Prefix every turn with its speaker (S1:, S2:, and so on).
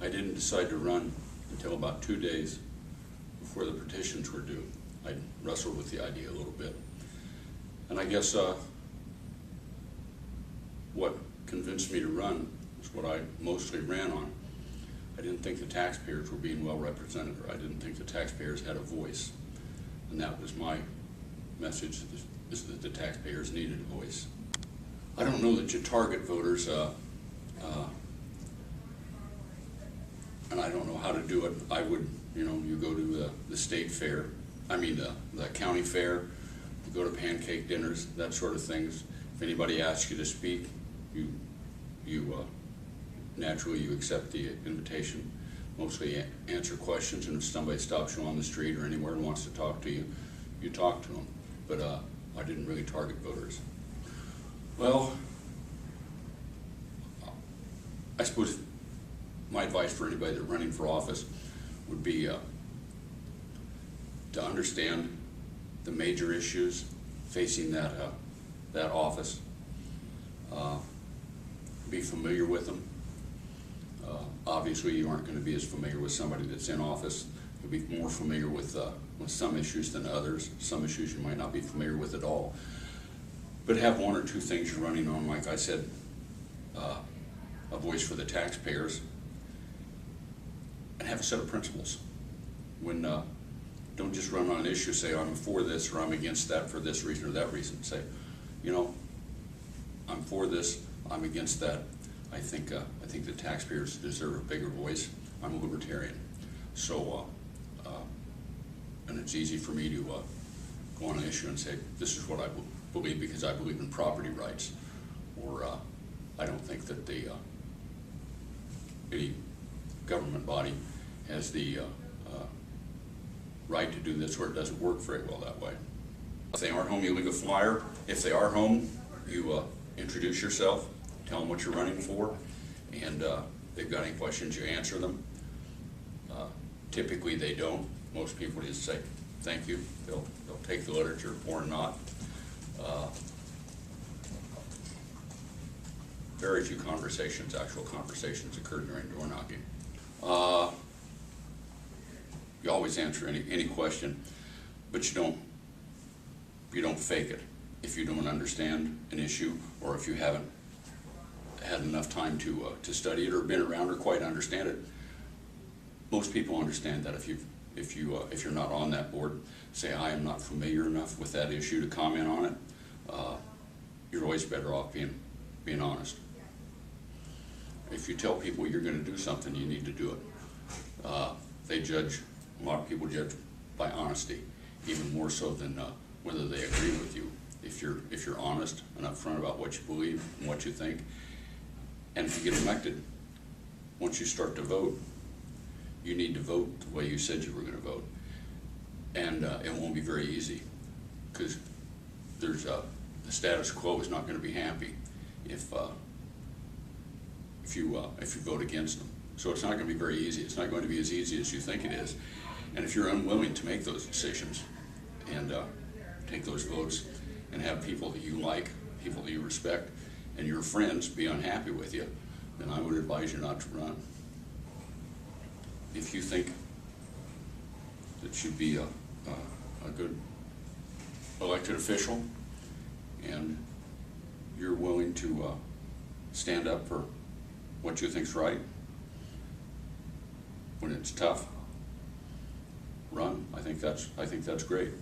S1: I didn't decide to run until about 2 days before the petitions were due. I wrestled with the idea a little bit. And I guess what convinced me to run is what I mostly ran on. I didn't think the taxpayers were being well represented, or I didn't think the taxpayers had a voice. And that was my message, is that the taxpayers needed a voice. I don't know that you target voters, and I don't know how to do it. I would, you go to the state fair, the county fair, you go to pancake dinners, that sort of things. If anybody asks you to speak, naturally you accept the invitation, mostly answer questions, and if somebody stops you on the street or anywhere and wants to talk to you, you talk to them. But I didn't really target voters. Well, I suppose my advice for anybody that's running for office would be to understand the major issues facing that office, be familiar with them. Obviously, you aren't going to be as familiar with somebody that's in office. You'll be more familiar with some issues than others. Some issues you might not be familiar with at all. But have one or two things you're running on, like I said, a voice for the taxpayers, and have a set of principles. When don't just run on an issue, say I'm for this or I'm against that for this reason or that reason. Say, I'm for this, I'm against that. I think the taxpayers deserve a bigger voice. I'm a libertarian, so and it's easy for me to go on an issue and say this is what I believe because I believe in property rights, or I don't think that any government body has the right to do this, or it doesn't work very well that way. If they aren't home, you leave a flyer. If they are home, you introduce yourself, tell them what you're running for, and if they've got any questions, you answer them. Typically they don't. Most people just say thank you. They'll take the literature or not. Very few actual conversations occur during door knocking. You always answer any question, but you don't fake it. If you don't understand an issue, or if you haven't had enough time to study it or been around or quite understand it, most people understand that. If you're not on that board, say I am not familiar enough with that issue to comment on it. You're always better off being honest. If you tell people you're going to do something, you need to do it. A lot of people judge by honesty, even more so than whether they agree with you. If you're honest and upfront about what you believe and what you think, and if you get elected, once you start to vote, you need to vote the way you said you were going to vote, and it won't be very easy because the status quo is not going to be happy if you vote against them. So it's not going to be very easy. It's not going to be as easy as you think it is. And if you're unwilling to make those decisions and take those votes and have people that you like, people that you respect, and your friends be unhappy with you, then I would advise you not to run. If you think that you'd be a good elected official and you're willing to stand up for what you think's right, when it's tough, run. I think that's great.